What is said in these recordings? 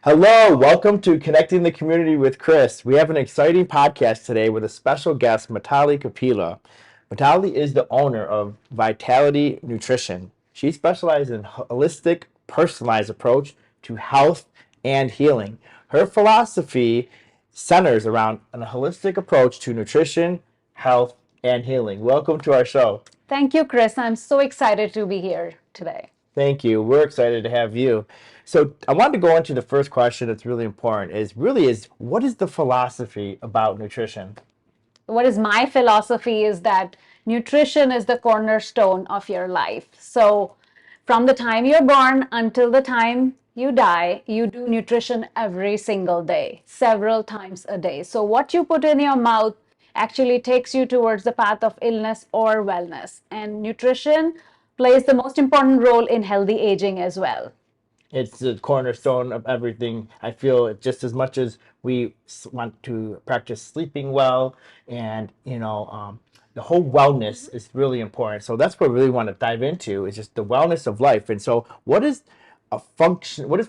Hello, welcome to Connecting the Community with Chris. We have an exciting podcast today with a special guest, Mitali Kapila. Mitali is the owner of Vitality Nutrition. She specializes in holistic, personalized approach to health and healing. Her philosophy centers around a holistic approach to nutrition, health, and healing. Welcome to our show. Thank you, Chris. I'm so excited to be here today. Thank you. We're excited to have you. So I wanted to go into the first question that's really important is what is the philosophy about nutrition? What is my philosophy is that nutrition is the cornerstone of your life. So from the time you're born until the time you die, you do nutrition every single day, several times a day. So what you put in your mouth actually takes you towards the path of illness or wellness. And nutrition plays the most important role in healthy aging as well. It's the cornerstone of everything. I feel just as much as we want to practice sleeping well and, the whole wellness is really important. So that's what I really want to dive into is just the wellness of life. And so what is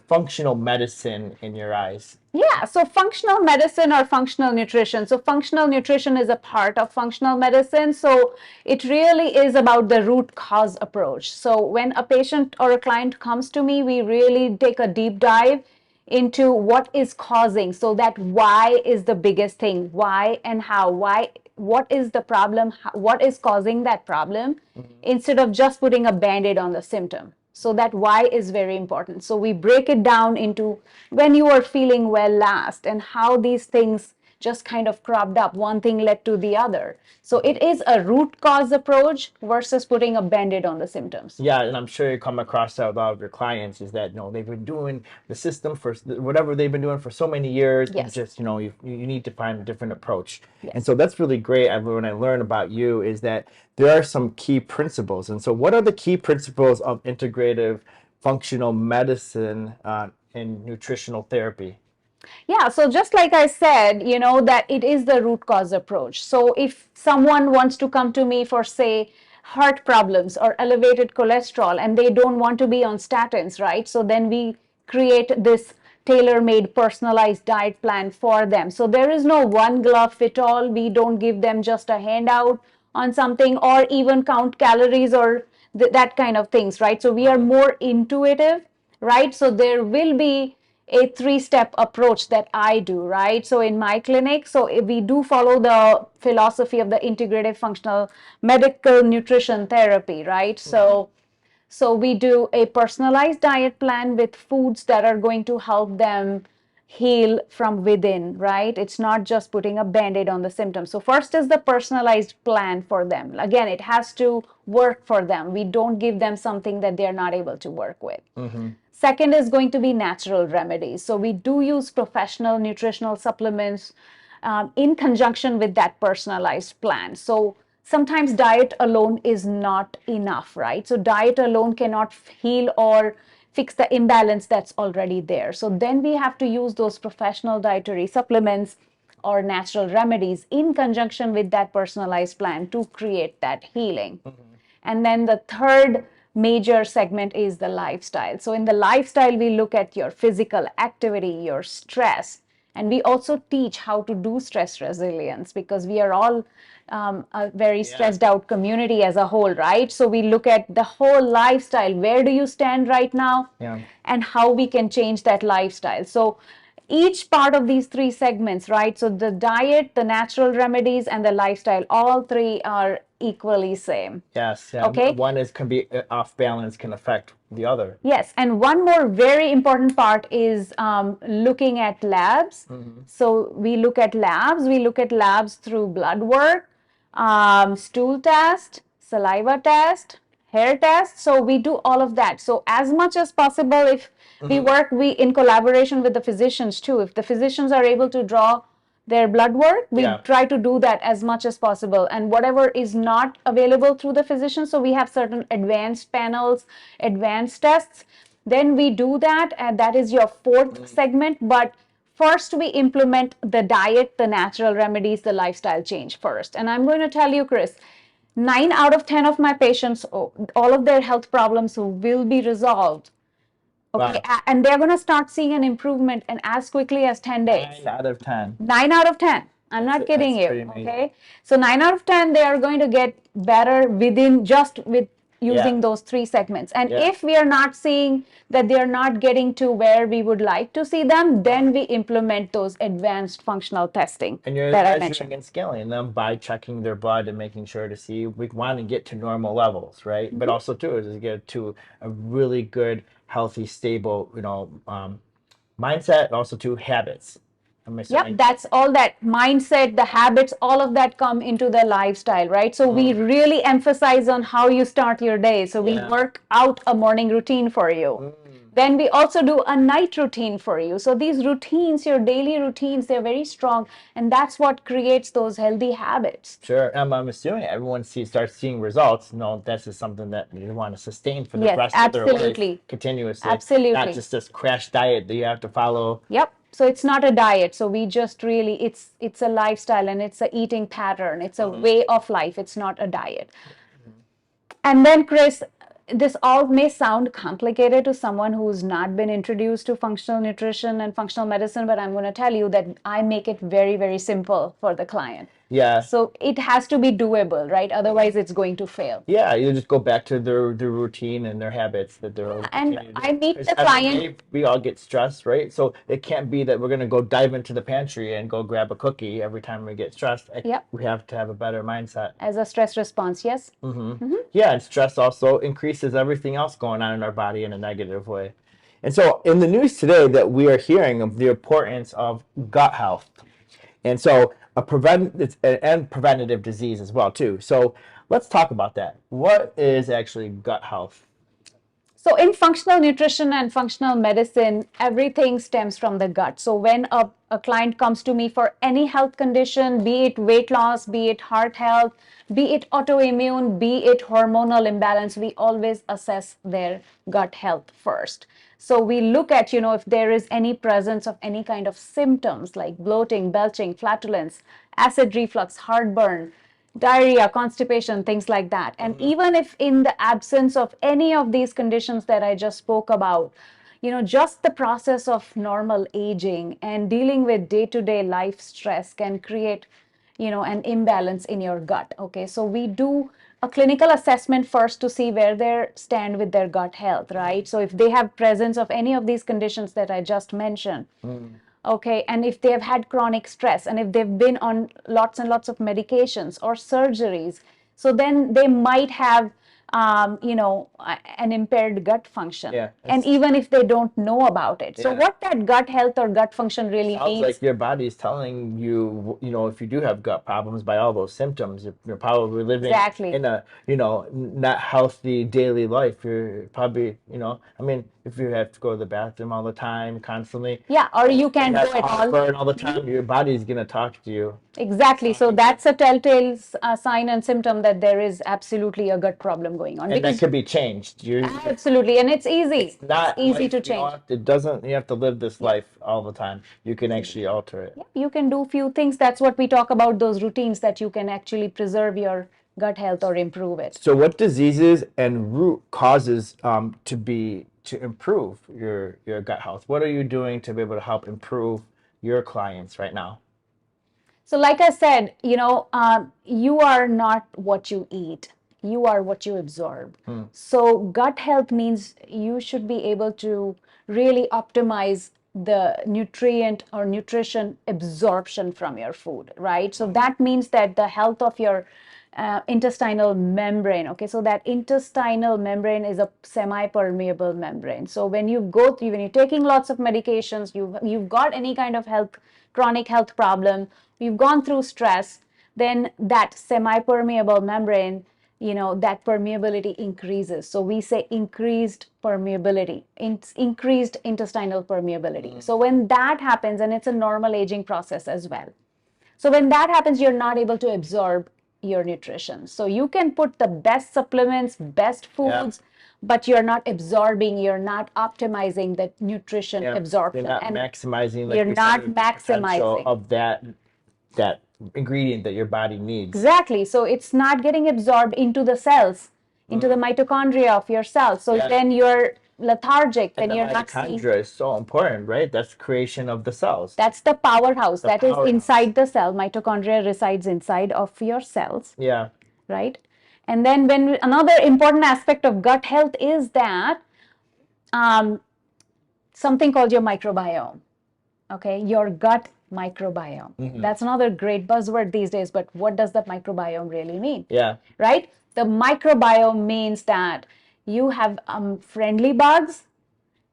functional medicine in your eyes? Yeah, so functional medicine or functional nutrition. So functional nutrition is a part of functional medicine. So it really is about the root cause approach. So when a patient or a client comes to me, we really take a deep dive into what is causing. So that why is the biggest thing, why and how, what is the problem, what is causing that problem, instead of just putting a band-aid on the symptom. So that why is very important. So we break it down into when you are feeling well last and how these things just kind of cropped up. One thing led to the other. So it is a root cause approach versus putting a band-aid on the symptoms. Yeah, and I'm sure you come across that with a lot of your clients is that they've been doing the system for whatever they've been doing for so many years. Yes. And just you need to find a different approach. Yes. And so that's really great. When I learn about you is that there are some key principles. And so what are the key principles of integrative functional medicine and nutritional therapy? Yeah, so just like I said, that it is the root cause approach. So if someone wants to come to me for, say, heart problems or elevated cholesterol and they don't want to be on statins, right? So then we create this tailor-made personalized diet plan for them. So there is no one glove fit all. We don't give them just a handout on something or even count calories or that kind of things, right? So we are more intuitive, right? So there will be a three-step approach that I do, right? So in my clinic, so we do follow the philosophy of the integrative functional medical nutrition therapy, right? So we do a personalized diet plan with foods that are going to help them heal from within, right? It's not just putting a band-aid on the symptoms. So first is the personalized plan for them. Again, it has to work for them. We don't give them something that they're not able to work with. Second is going to be natural remedies. So we do use professional nutritional supplements in conjunction with that personalized plan. So sometimes diet alone is not enough, right? So diet alone cannot heal or fix the imbalance that's already there. So then we have to use those professional dietary supplements or natural remedies in conjunction with that personalized plan to create that healing. And then the third major segment is the lifestyle. So in the lifestyle, we look at your physical activity, your stress, and we also teach how to do stress resilience because we are all a very stressed out community as a whole, right? So we look at the whole lifestyle. Where do you stand right now? Yeah. And how we can change that lifestyle. So each part of these three segments, right? So the diet, the natural remedies, and the lifestyle, all three are equally same. Yes. Yeah. Okay. One can be off balance, can affect the other. Yes, and one more very important part is looking at labs. So we look at labs. We look at labs through blood work, stool test, saliva test, hair test. So we do all of that. So as much as possible, if we work in collaboration with the physicians too. If the physicians are able to draw their blood work, we try to do that as much as possible. And whatever is not available through the physician, so we have certain advanced panels, advanced tests, then we do that, and that is your fourth segment. But first we implement the diet, the natural remedies, the lifestyle change first. And I'm going to tell you, Chris, 9 out of 10 of my patients, all of their health problems will be resolved Okay, Wow. and they're going to start seeing an improvement and as quickly as 10 days. 9 out of 10. 9 out of 10. I'm not kidding That's you. pretty amazing. Okay, so 9 out of 10, they are going to get better within just with using those 3 segments. And if we are not seeing that they are not getting to where we would like to see them, then we implement those advanced functional testing And you're that I measuring mentioned. and scaling them by checking their blood and making sure to see we want to get to normal levels, right? But also too is to get to a really good, healthy, stable, mindset, and also to habits. I'm Yep, assuming. that's all that mindset, the habits, all of that come into the lifestyle, right? So we really emphasize on how you start your day. So we work out a morning routine for you. Then we also do a night routine for you. So these routines, your daily routines, they're very strong, and that's what creates those healthy habits. Sure. I'm assuming everyone starts seeing results. No, this is something that you want to sustain for the Yes, rest of their life absolutely. continuously. Absolutely. Not just this crash diet that you have to follow. Yep. So it's not a diet. So we just really it's a lifestyle and it's a eating pattern. It's a way of life. It's not a diet. And then, Chris, this all may sound complicated to someone who's not been introduced to functional nutrition and functional medicine, but I'm going to tell you that I make it very, very simple for the client. Yeah. So it has to be doable, right? Otherwise, it's going to fail. Yeah, you just go back to their routine and their habits that they're And continue to do. I meet 'Cause the every client. day we all get stressed, right? So it can't be that we're gonna go dive into the pantry and go grab a cookie every time we get stressed. Yep. We have to have a better mindset. As a stress response, yes? Yeah, and stress also increases everything else going on in our body in a negative way. And so in the news today that we are hearing of the importance of gut health. And so and preventative disease as well too. So let's talk about that. What is actually gut health? So in functional nutrition and functional medicine, everything stems from the gut. So when a client comes to me for any health condition, be it weight loss, be it heart health, be it autoimmune, be it hormonal imbalance, we always assess their gut health first. So we look at, if there is any presence of any kind of symptoms like bloating, belching, flatulence, acid reflux, heartburn, diarrhea, constipation, things like that. And even if in the absence of any of these conditions that I just spoke about, just the process of normal aging and dealing with day-to-day life stress can create, an imbalance in your gut. Okay, so we do a clinical assessment first to see where they stand with their gut health, right? So if they have presence of any of these conditions that I just mentioned, okay, and if they've had chronic stress and if they've been on lots and lots of medications or surgeries, so then they might have an impaired gut function. Yeah, and even if they don't know about it. So what that gut health or gut function really sounds means, like your body is telling you, if you do have gut problems by all those symptoms, you're probably living Exactly. in a, not healthy daily life. You're probably, if you have to go to the bathroom all the time, constantly, yeah, or you can't have go at all. heartburn all the time, your body's gonna talk to you. Exactly. So that's a telltale sign and symptom that there is absolutely a gut problem going on. And that could be changed. Absolutely, and it's easy. It's not easy life, to change. it doesn't, you have to live this life all the time. You can actually alter it. You can do few things. That's what we talk about, those routines that you can actually preserve your gut health or improve it. So what diseases and root causes to improve your gut health? What are you doing to be able to help improve your clients right now? So like I said, you are not what you eat. You are what you absorb. So gut health means you should be able to really optimize the nutrient or nutrition absorption from your food, right? So that means that the health of your intestinal membrane. Okay, so that intestinal membrane is a semi-permeable membrane. So when when you're taking lots of medications, you've got any kind of chronic health problem, you've gone through stress, then that semi-permeable membrane, that permeability increases. So we say increased permeability, increased intestinal permeability. So when that happens, and it's a normal aging process as well. So when that happens, you're not able to absorb your nutrition. So you can put the best supplements, best foods, but you're not absorbing, you're not optimizing the nutrition absorption. You're not maximizing, like you're not the potential maximizing of that ingredient that your body needs. Exactly. So it's not getting absorbed into the cells, into the mitochondria of your cells. So then you're lethargic, And then the you're not seeing. mitochondria is so important, right? That's creation of the cells. That's the powerhouse The that is powerhouse. inside the cell. Mitochondria resides inside of your cells, Yeah. right? And then when another important aspect of gut health is that something called your microbiome. Okay, your gut microbiome. That's another great buzzword these days, but what does the microbiome really mean? Yeah. Right? The microbiome means that you have friendly bugs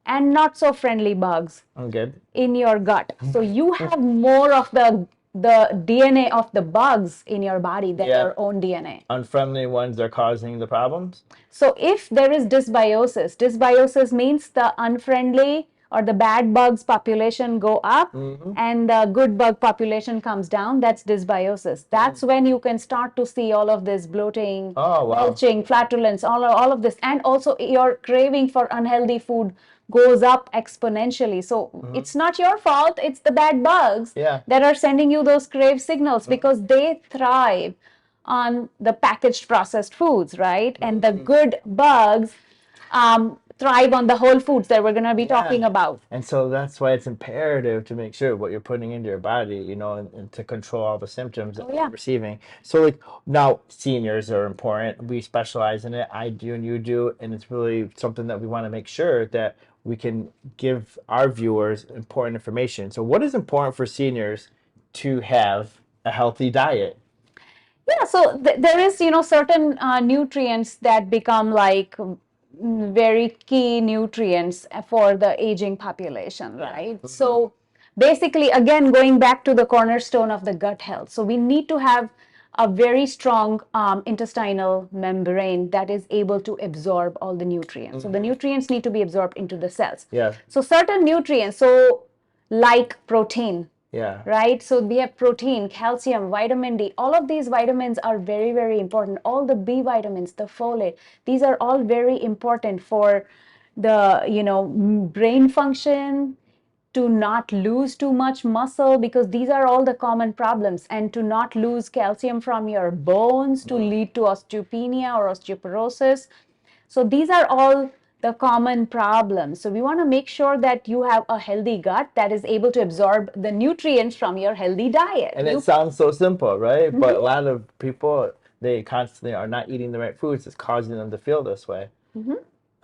and not so friendly bugs I'm good. in your gut. So you have more of the DNA of the bugs in your body than Yeah. your own DNA. Unfriendly ones are causing the problems. So if there is dysbiosis means the unfriendly or the bad bugs population go up and the good bug population comes down. That's dysbiosis. That's when you can start to see all of this bloating, Oh, wow. belching, flatulence, all of this. And also your craving for unhealthy food goes up exponentially. So it's not your fault. It's the bad bugs Yeah. that are sending you those crave signals because they thrive on the packaged processed foods, right? And the good bugs thrive on the whole foods that we're going to be talking about. And so that's why it's imperative to make sure what you're putting into your body, and to control all the symptoms that you're receiving. So, like, now seniors are important. We specialize in it. I do and you do. And it's really something that we want to make sure that we can give our viewers important information. So, what is important for seniors to have a healthy diet? Yeah, so there is, certain nutrients that become like very key nutrients for the aging population, right? So basically, again, going back to the cornerstone of the gut health. So we need to have a very strong intestinal membrane that is able to absorb all the nutrients. So the nutrients need to be absorbed into the cells. Yeah. So certain nutrients, so like protein, Yeah. right? So we have protein, calcium, vitamin D. All of these vitamins are very, very important. All the B vitamins, the folate, these are all very important for the, brain function, to not lose too much muscle, because these are all the common problems, and to not lose calcium from your bones to lead to osteopenia or osteoporosis. So these are all the common problems. So we want to make sure that you have a healthy gut that is able to absorb the nutrients from your healthy diet. And it sounds so simple, right? But a lot of people, they constantly are not eating the right foods. It's causing them to feel this way.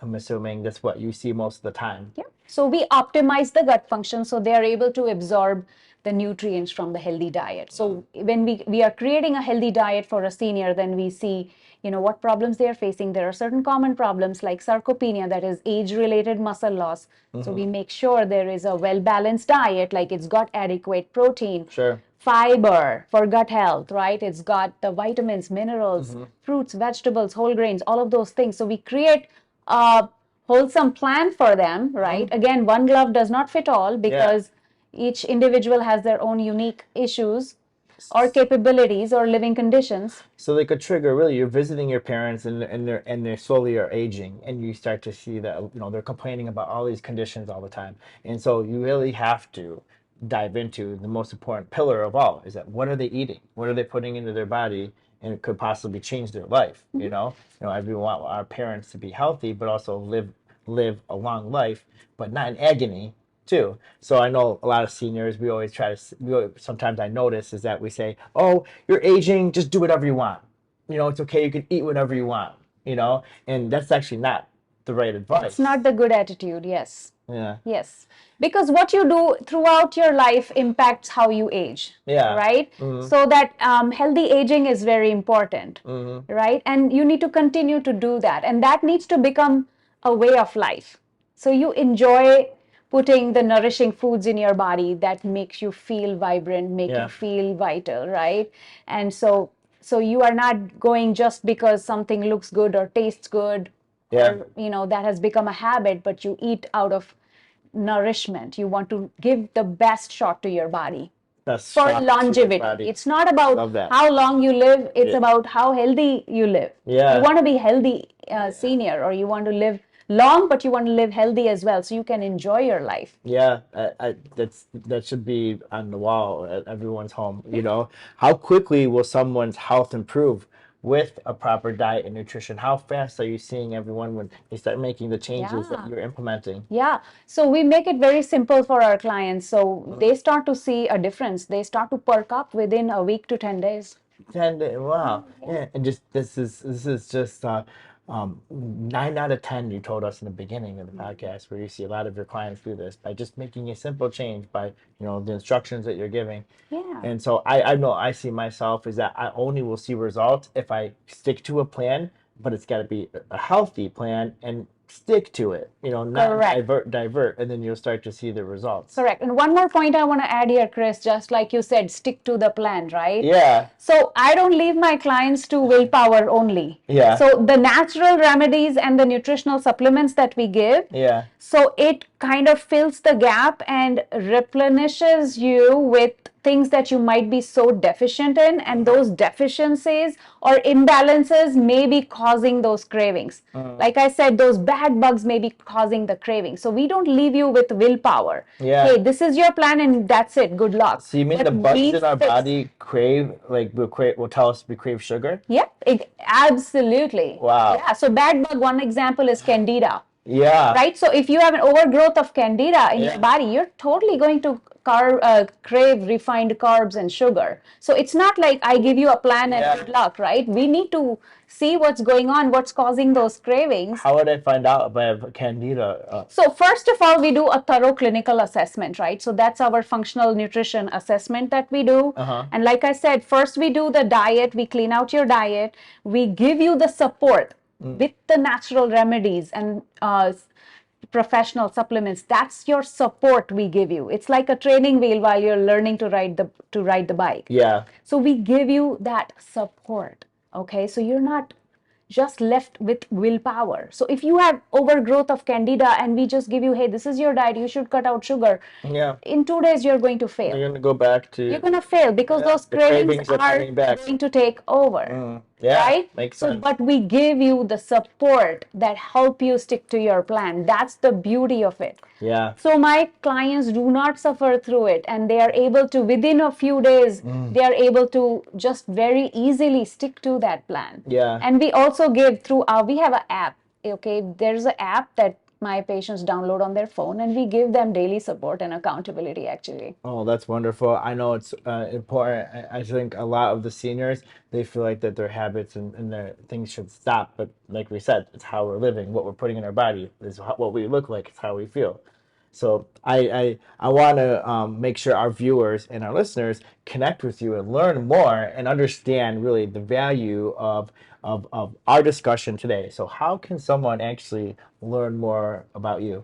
I'm assuming that's what you see most of the time. Yeah. So we optimize the gut function so they are able to absorb the nutrients from the healthy diet. So when we are creating a healthy diet for a senior, then we see, what problems they are facing. There are certain common problems like sarcopenia, that is age-related muscle loss. So we make sure there is a well-balanced diet, like it's got adequate protein. Sure. Fiber for gut health, right? It's got the vitamins, minerals, fruits, vegetables, whole grains, all of those things. So we create a wholesome plan for them, right? Again, one glove does not fit all, because each individual has their own unique issues or capabilities or living conditions. So like a trigger, really, you're visiting your parents and they're slowly are aging, and you start to see that they're complaining about all these conditions all the time, and so you really have to dive into the most important pillar of all, is that what are they eating, what are they putting into their body, and it could possibly change their life. We want our parents to be healthy, but also live a long life, but not in agony too. So I know a lot of seniors, we always sometimes I notice is that we say, oh, you're aging, just do whatever you want. It's okay, you can eat whatever you want, and that's actually not the right advice. It's not the good attitude, yes. Yeah. Yes. Because what you do throughout your life impacts how you age. Yeah. Right? So that healthy aging is very important. Right? And you need to continue to do that. And that needs to become a way of life. So you enjoy putting the nourishing foods in your body that makes you feel vibrant, make you feel vital, right? And so you are not going just because something looks good or tastes good, or that has become a habit, but you eat out of nourishment. You want to give the best shot to your body for longevity. It's not about how long you live, it's about how healthy you live. You want to be healthy senior, or you want to live long, but you want to live healthy as well, so you can enjoy your life. That should be on the wall at everyone's home. How quickly will someone's health improve with a proper diet and nutrition? How fast are you seeing everyone when they start making the changes that Yeah. you're implementing? Yeah, so we make it very simple for our clients. So they start to see a difference. They start to perk up within a week to 10 days. 10 days. Wow. Yeah. Yeah. And just this is just 9 out of 10 you told us in the beginning of the podcast, where you see a lot of your clients do this by just making a simple change by the instructions that you're giving. Yeah. And so I know I see myself is that I only will see results if I stick to a plan, but it's got to be a healthy plan and stick to it. Not Correct. divert, and then you'll start to see the results. Correct. And one more point I want to add here, Chris, just like you said, stick to the plan, right? Yeah. So I don't leave my clients to willpower only. Yeah. So the natural remedies and the nutritional supplements that we give, Yeah. so it kind of fills the gap and replenishes you with things that you might be so deficient in, and those deficiencies or imbalances may be causing those cravings. Like I said, those bad bugs may be causing the craving. So we don't leave you with willpower. Yeah. Hey, this is your plan and that's it. Good luck. So you mean But the bugs we in our fix- body will tell us we crave sugar? Yep, absolutely. Wow. Yeah, so bad bug, one example is candida. Yeah. Right? So if you have an overgrowth of candida in your body, you're totally going to crave refined carbs and sugar. So it's not like I give you a plan and good luck, right? We need to see what's going on, what's causing those cravings. How would I find out if I have candida? So first of all, we do a thorough clinical assessment, right? So that's our functional nutrition assessment that we do. And like I said, first we do the diet, we clean out your diet, we give you the support with the natural remedies and professional supplements. That's your support we give you. It's like a training wheel while you're learning to ride the bike. Yeah. So we give you that support. Okay, so you're not just left with willpower. So if you have overgrowth of candida and we just give you, hey, this is your diet, you should cut out sugar. Yeah. In 2 days, you're going to fail. You're gonna go back to. You're going to fail because those the cravings are are coming back. going to take over. Yeah. Right? Makes So, sense. but we give you the support that help you stick to your plan. That's the beauty of it. Yeah. So my clients do not suffer through it, and they are able to, within a few days, they are able to just very easily stick to that plan. Yeah. And we also give through we have an app. Okay, there's an app that my patients download on their phone, and we give them daily support and accountability actually. Oh, that's wonderful. I know it's important. I think a lot of the seniors, they feel like that their habits and their things should stop. But like we said, it's how we're living, what we're putting in our body, is what we look like, it's how we feel. So I want to make sure our viewers and our listeners connect with you and learn more and understand really the value of our discussion today. So how can someone actually learn more about you?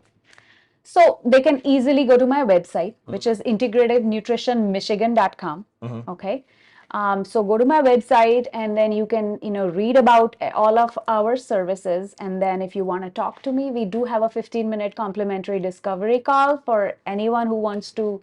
So they can easily go to my website, which is integrativenutritionmichigan.com. Okay. So go to my website and then you can, read about all of our services. And then if you want to talk to me, we do have a 15-minute complimentary discovery call for anyone who wants to,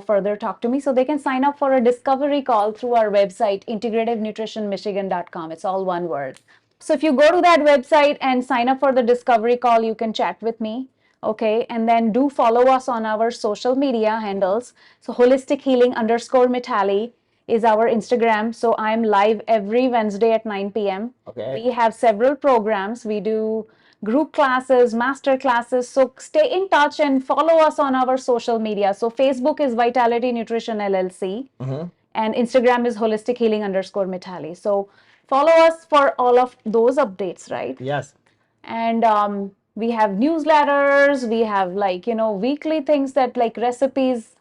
further talk to me. So they can sign up for a discovery call through our website, integrativenutritionmichigan.com. It's all one word. So if you go to that website and sign up for the discovery call, you can chat with me. Okay, and then do follow us on our social media handles. So holistic healing _ Mitali is our Instagram. So I'm live every Wednesday at 9 p.m. Okay. We have several programs. We do group classes, master classes. So stay in touch and follow us on our social media. So Facebook is Vitality Nutrition LLC. And Instagram is holistic healing _ Mitali. So follow us for all of those updates, right? Yes. And we have newsletters, we have weekly things that like recipes,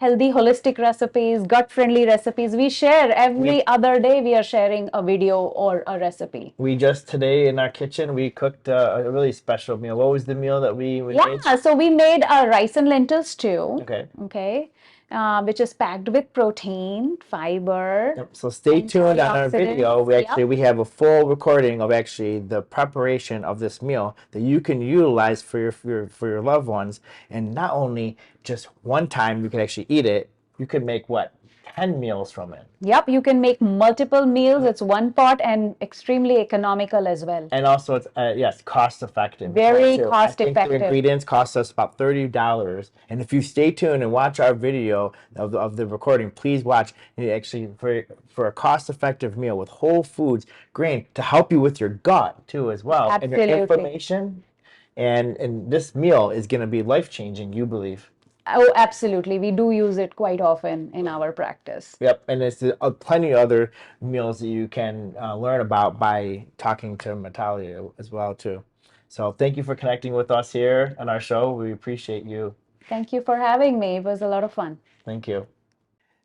healthy holistic recipes, gut friendly recipes. We share every other day. We are sharing a video or a recipe. We just today in our kitchen we cooked a really special meal. What was the meal that we made? So we made a rice and lentil stew. Okay. Which is packed with protein, fiber. Yep. So stay tuned on our video. We have a full recording of actually the preparation of this meal that you can utilize for your loved ones, and not only just one time you can actually eat it. you could make what, 10 meals from it. Yep, you can make multiple meals. It's one pot and extremely economical as well. And also, it's yes, cost effective. Very too. cost I think the effective. ingredients cost us about $30. And if you stay tuned and watch our video of the recording, please watch. And actually, for a cost effective meal with whole foods, grain to help you with your gut too as well, and your Absolutely. inflammation. And this meal is going to be life changing. You believe? Oh, absolutely. We do use it quite often in our practice. Yep, and there's plenty of other meals that you can learn about by talking to Mitali as well too. So thank you for connecting with us here on our show. We appreciate you. Thank you for having me. It was a lot of fun. Thank you.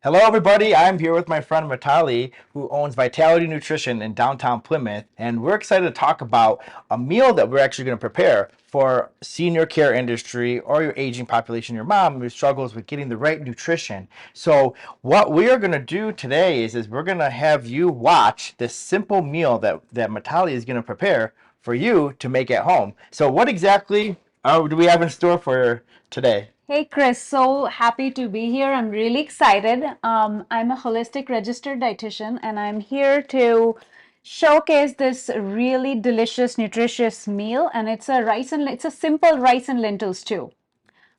Hello, everybody. I'm here with my friend Mitali, who owns Vitality Nutrition in downtown Plymouth, and we're excited to talk about a meal that we're actually going to prepare for senior care industry or your aging population, your mom who struggles with getting the right nutrition. So what we are going to do today is we're going to have you watch this simple meal that Mitali is going to prepare for you to make at home. So what exactly do we have in store for today? Hey Chris, so happy to be here. I'm really excited. I'm a holistic registered dietitian and I'm here to showcase this really delicious, nutritious meal, and it's a simple rice and lentil stew.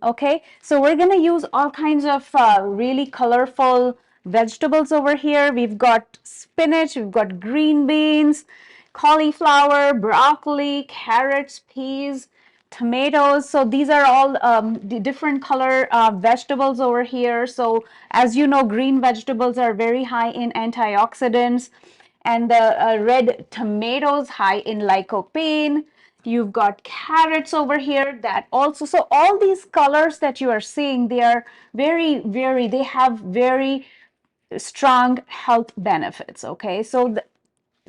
Okay, so we're gonna use all kinds of really colorful vegetables over here. We've got spinach, we've got green beans, cauliflower, broccoli, carrots, peas, tomatoes. So these are all the different color vegetables over here. So as you know, green vegetables are very high in antioxidants, and the red tomatoes high in lycopene. You've got carrots over here that also, so all these colors that you are seeing, they are they have very strong health benefits. Okay, so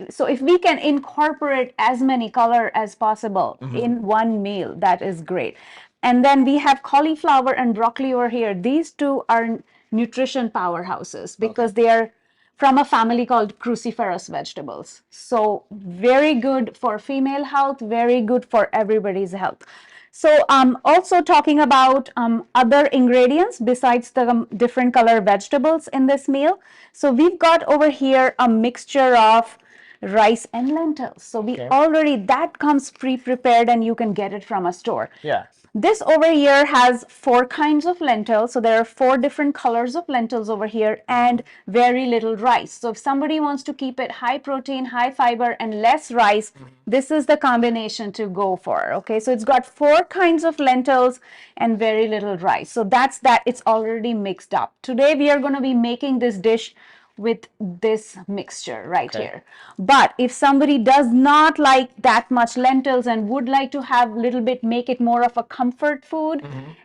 so if we can incorporate as many color as possible in one meal, that is great. And then we have cauliflower and broccoli over here. These two are nutrition powerhouses because they are from a family called cruciferous vegetables. So very good for female health, very good for everybody's health. So also talking about other ingredients besides the different color vegetables in this meal. So we've got over here a mixture of rice and lentils. So we already, that comes pre-prepared and you can get it from a store. Yeah. This over here has 4 kinds of lentils. So there are 4 different colors of lentils over here and very little rice. So if somebody wants to keep it high protein, high fiber, and less rice, this is the combination to go for. Okay, so it's got 4 kinds of lentils and very little rice. So that's that. It's already mixed up. Today we are going to be making this dish with this mixture right here. But if somebody does not like that much lentils and would like to have a little bit, make it more of a comfort food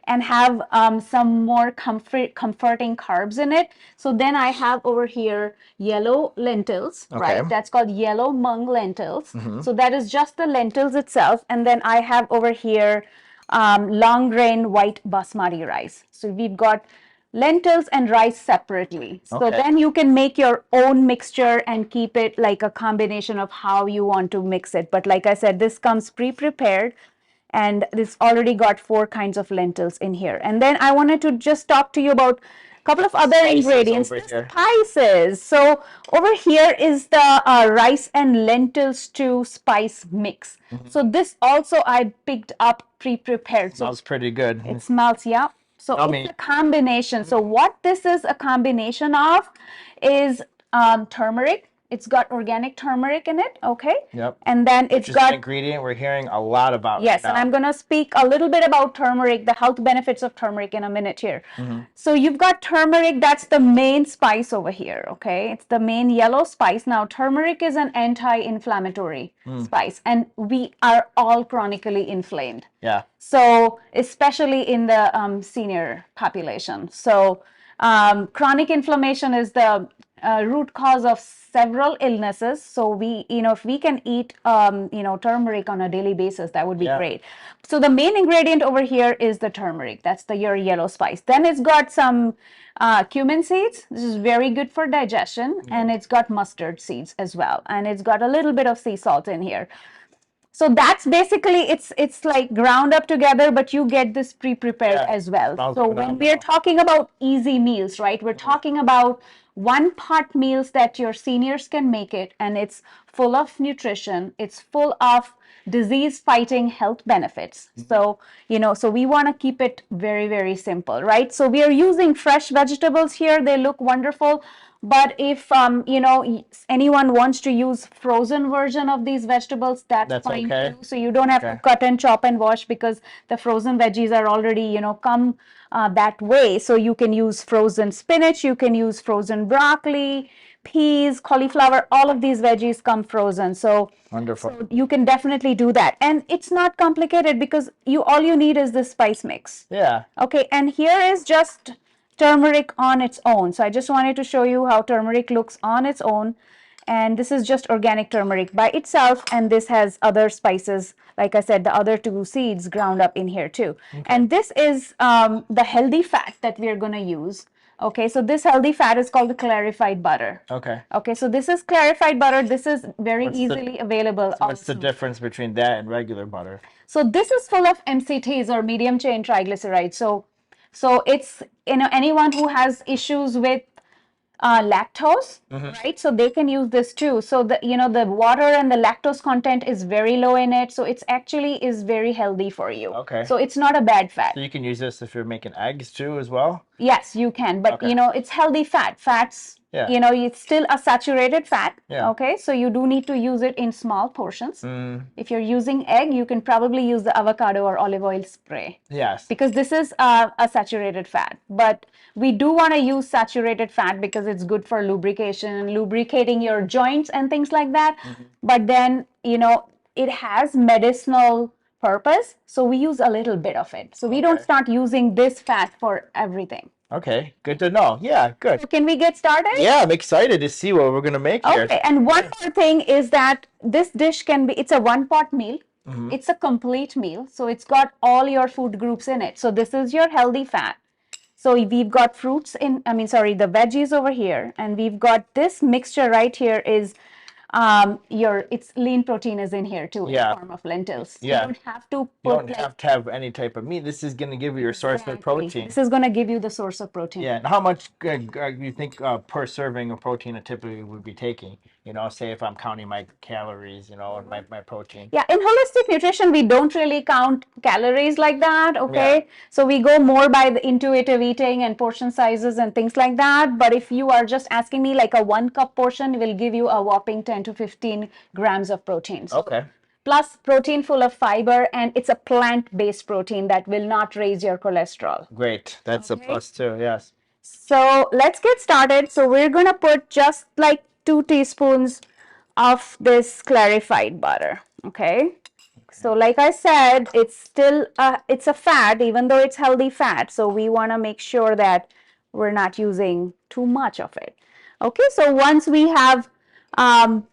and have some more comforting carbs in it. So then I have over here yellow lentils, right? That's called yellow mung lentils. So that is just the lentils itself. And then I have over here long grain white basmati rice. So we've got lentils and rice separately. So then you can make your own mixture and keep it like a combination of how you want to mix it. But like I said, this comes pre-prepared and this already got 4 kinds of lentils in here. And then I wanted to just talk to you about a couple of other ingredients, the spices. So over here is the rice and lentil stew spice mix. So this also I picked up pre-prepared. Smells pretty good. It smells, yeah. So it's a combination. So what this is a combination of is turmeric. It's got organic turmeric in it, okay? Yep. And then it's got an ingredient we're hearing a lot about. Yes, and I'm going to speak a little bit about turmeric, the health benefits of turmeric in a minute here. So you've got turmeric, that's the main spice over here, okay? It's the main yellow spice. Now, turmeric is an anti-inflammatory spice, and we are all chronically inflamed. Yeah. So especially in the senior population. So chronic inflammation is the root cause of several illnesses. So we, if we can eat, turmeric on a daily basis, that would be great. So the main ingredient over here is the turmeric. That's your yellow spice. Then it's got some cumin seeds. This is very good for digestion. And it's got mustard seeds as well. And it's got a little bit of sea salt in here. So that's basically it's like ground up together, but you get this pre-prepared Yeah, as well. sounds So when we are phenomenal. talking about easy meals, right? We're talking about one pot meals that your seniors can make it, and it's full of nutrition. It's full of disease fighting health benefits. So, so we want to keep it very, very simple, right? So we are using fresh vegetables here. They look wonderful. But if anyone wants to use frozen version of these vegetables, that's fine okay. too. So you don't have to Okay. cut and chop and wash because the frozen veggies are already come that way. So you can use frozen spinach, you can use frozen broccoli, peas, cauliflower. All of these veggies come frozen. So Wonderful. so you can definitely do that, and it's not complicated because all you need is this spice mix. Yeah. Okay, and here is just turmeric on its own. So I just wanted to show you how turmeric looks on its own. And this is just organic turmeric by itself. And this has other spices, like I said, the other two seeds ground up in here too. And this is the healthy fat that we are going to use. Okay, so this healthy fat is called the clarified butter. Okay. Okay, so this is clarified butter. This is very What's the- easily available. What's the also. difference between that and regular butter? So this is full of MCTs or medium chain triglycerides. So it's anyone who has issues with lactose, right? So they can use this too. So the water and the lactose content is very low in it. So it's actually is very healthy for you. Okay. So it's not a bad fat. So you can use this if you're making eggs too as well? Yes, you can, but Okay. it's healthy fat. Fats, Yeah. it's still a saturated fat. Yeah. Okay, so you do need to use it in small portions. If you're using egg, you can probably use the avocado or olive oil spray. Yes. Because this is a saturated fat. But we do want to use saturated fat because it's good for lubrication, lubricating your joints and things like that. But then, it has medicinal purpose, so we use a little bit of it. So we don't start using this fat for everything. Okay, good to know. Yeah, good. So can we get started? Yeah, I'm excited to see what we're gonna make here. Okay, and one more thing is that this dish it's a one pot meal. It's a complete meal. So it's got all your food groups in it. So this is your healthy fat. So we've got fruits the veggies over here. And we've got this mixture right here is it's lean protein is in here too in the form of lentils. Yeah. You don't have to You put don't have to have any type of meat. This is gonna give you your source of protein. This is going to give you the source of protein. Yeah, and how much you think per serving of protein I typically would be taking? Say if I'm counting my calories, and my protein. Yeah, in holistic nutrition, we don't really count calories like that, okay? Yeah. So we go more by the intuitive eating and portion sizes and things like that. But if you are just asking me, like a 1 cup portion will give you a whopping 10 to 15 grams of protein. So Okay. plus protein full of fiber, and it's a plant-based protein that will not raise your cholesterol. Great. That's a plus too. Yes. So let's get started. So we're going to put just like 2 teaspoons of this clarified butter. Okay. So like I said, it's still it's a fat, even though it's healthy fat. So we want to make sure that we're not using too much of it. Okay. So once we have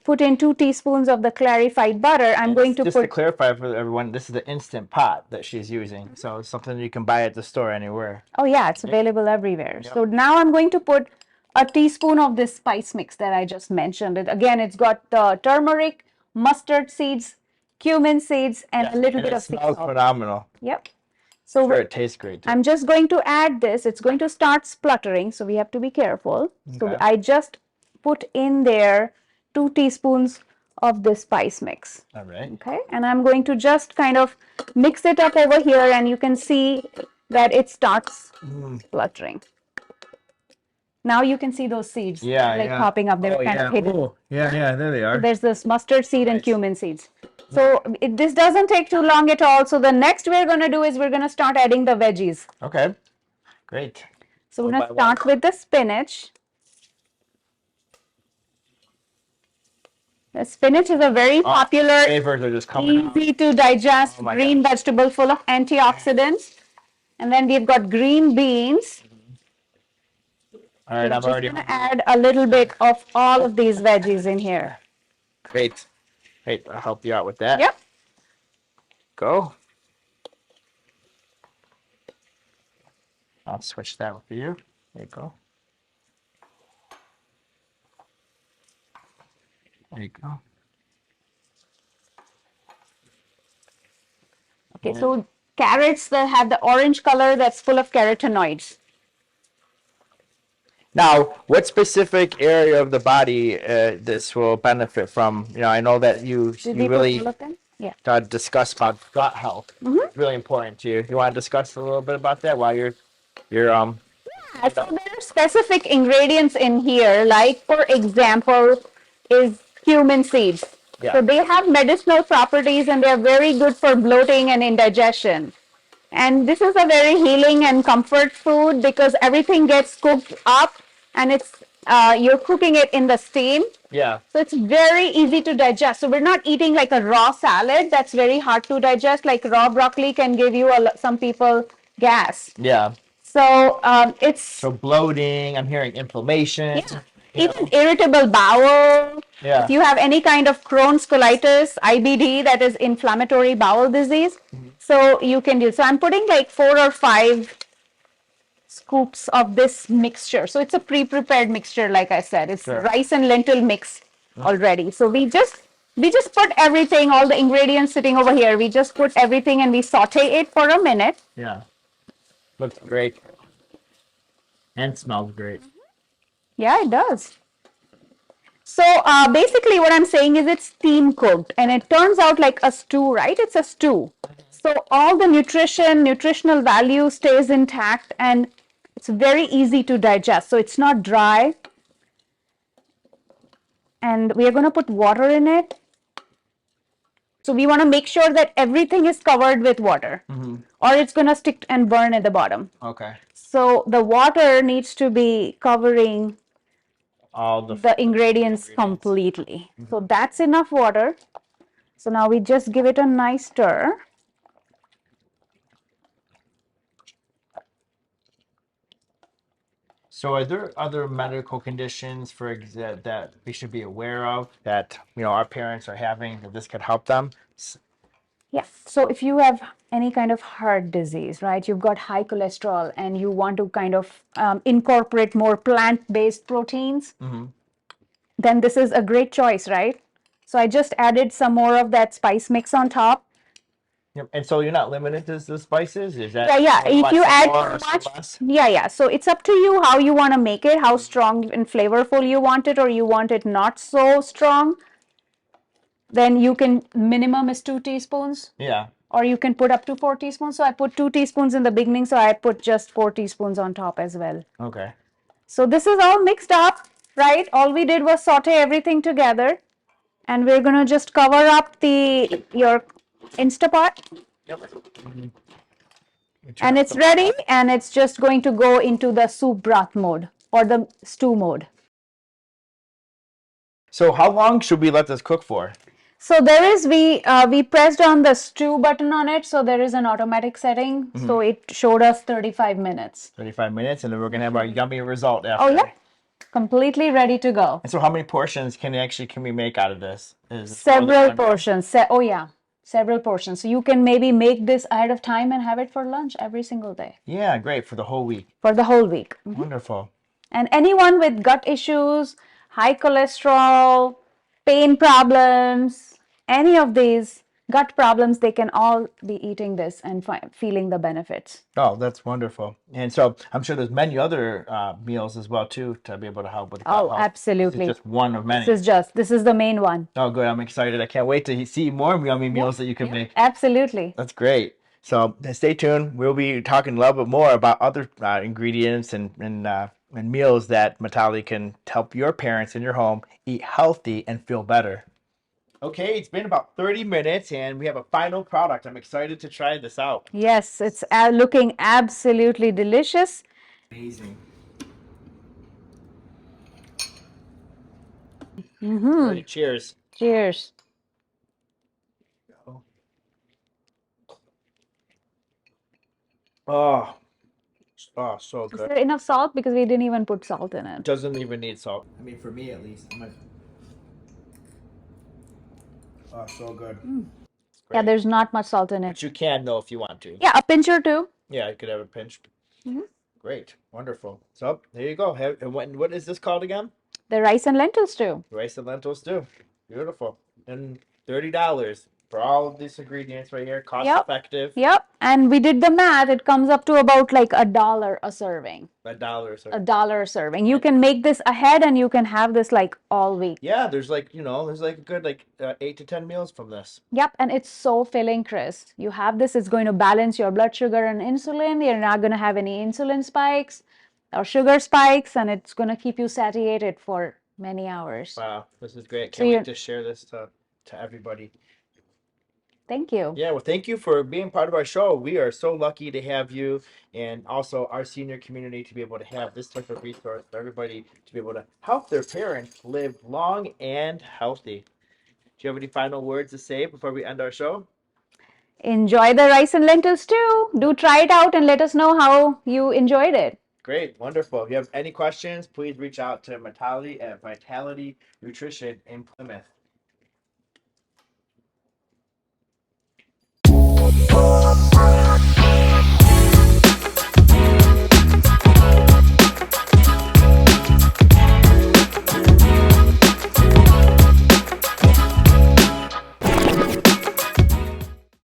put in 2 teaspoons of the clarified butter, I'm going to Just to clarify for everyone, this is the instant pot that she's using. So it's something you can buy at the store anywhere. Oh yeah, it's available everywhere. So now I'm going to put a teaspoon of this spice mix that I just mentioned. Again, it's got the turmeric, mustard seeds, cumin seeds, and a little bit of sea smells salt. phenomenal. Yep. So Sure, it tastes great too. I'm just going to add this. It's going to start spluttering, so we have to be careful. So I just put in there 2 teaspoons of this spice mix. All right. Okay, and I'm going to just kind of mix it up over here, and you can see that it starts spluttering. Now you can see those seeds popping up. They're kind of hidden. Oh, yeah, there they are. So there's this mustard seed and cumin seeds. So this doesn't take too long at all. So the next we're going to do is we're going to start adding the veggies. Okay, great. So we're going to start with the spinach. The spinach is a very popular, Flavors are just coming out. easy to digest green vegetable full of antioxidants. And then we've got green beans. All right, I'm already going to add a little bit of all of these veggies in here. great. Great, I'll help you out with that. Yep. Go. I'll switch that for you. There you go. There you go. Okay, so carrots that have the orange color, that's full of carotenoids. Now, what specific area of the body this will benefit from? You know, I know that you Did you we put really all of them? Yeah. discuss about gut health. It's really important to you. You want to discuss a little bit about that while you're So there are specific ingredients in here, like for example, is cumin seeds. Yeah. So they have medicinal properties and they're very good for bloating and indigestion. And this is a very healing and comfort food because everything gets cooked up and it's you're cooking it in the steam. Yeah. So it's very easy to digest. So we're not eating like a raw salad that's very hard to digest. Like raw broccoli can give you some people gas. Yeah. So it's So bloating, I'm hearing inflammation. even irritable bowel. Yeah. If you have any kind of Crohn's colitis, IBD, that is inflammatory bowel disease, so you can do. So I'm putting like 4 or 5 scoops of this mixture. So it's a pre-prepared mixture, like I said. It's Sure. rice and lentil mix already. So we just put everything, all the ingredients sitting over here. We just put everything and we saute it for a minute. Yeah. Looks great. And smells great. Yeah, it does. So basically what I'm saying is it's steam cooked and it turns out like a stew, right? It's a stew. So all the nutritional value stays intact and it's very easy to digest. So it's not dry. And we are going to put water in it. So we want to make sure that everything is covered with water or it's going to stick and burn at the bottom. Okay. So the water needs to be covering All the ingredients completely. So that's enough water. So now we just give it a nice stir. So are there other medical conditions that we should be aware of that, you know, our parents are having that this could help them? Yeah. So if you have any kind of heart disease, right, you've got high cholesterol and you want to kind of incorporate more plant-based proteins, then this is a great choice, right? So I just added some more of that spice mix on top. Yep. And so you're not limited to the spices? Is that Yeah. If you add more too or much, less? yeah. So it's up to you how you want to make it, how strong and flavorful you want it, or you want it not so strong. Then you can, minimum is 2 teaspoons. Yeah. Or you can put up to 4 teaspoons. So I put 2 teaspoons in the beginning, so I put just 4 teaspoons on top as well. Okay. So this is all mixed up, right? All we did was saute everything together. And we're going to just cover up your Instapot. And it's ready, and it's just going to go into the soup broth mode or the stew mode. So how long should we let this cook for? So there is, we pressed on the stew button on it, so there is an automatic setting. So it showed us 35 minutes. 35 minutes, and then we're gonna have our yummy result after. Oh yeah, completely ready to go. And so how many portions can we make out of this? Several portions. Oh yeah, several portions. So you can maybe make this ahead of time and have it for lunch every single day. Yeah, great, for the whole week. For the whole week. Wonderful. And anyone with gut issues, high cholesterol, pain problems, any of these gut problems, they can all be eating this and feeling the benefits. Oh, that's wonderful. And so I'm sure there's many other meals as well too to be able to help with gut health. Absolutely. This is just one of many. This is the main one. Oh, good. I'm excited. I can't wait to see more yummy meals that you can make. Absolutely. That's great. So stay tuned. We'll be talking a little bit more about other ingredients and meals that Mitali can help your parents in your home eat healthy and feel better. Okay, it's been about 30 minutes and we have a final product. I'm excited to try this out. Yes, it's looking absolutely delicious. Amazing. Right, cheers. Cheers. Oh, so Is good. there enough salt? Because we didn't even put salt in it. Doesn't even need salt. I mean, for me at least. Oh, so good. Yeah, there's not much salt in it. But you can though if you want to. Yeah, a pinch or two. Yeah, you could have a pinch. Great, wonderful. So there you go. What is this called again? The rice and lentil stew. Rice and lentil stew. Beautiful. And $30. for all of these ingredients right here. Cost Yep. effective. Yep. And we did the math. It comes up to about like $1 a serving. $1 A dollar a serving. You can make this ahead and you can have this like all week. Yeah, there's like, there's like a good 8 to 10 meals from this. Yep, and it's so filling, Chris. You have this, it's going to balance your blood sugar and insulin. You're not going to have any insulin spikes or sugar spikes, and it's going to keep you satiated for many hours. Wow, this is great. So Can't wait to share this to everybody. Thank you. Yeah, well, thank you for being part of our show. We are so lucky to have you and also our senior community to be able to have this type of resource for everybody to be able to help their parents live long and healthy. Do you have any final words to say before we end our show? Enjoy the rice and lentil stew. Do try it out and let us know how you enjoyed it. Great, wonderful. If you have any questions, please reach out to Mitali at Vitality Nutrition in Plymouth.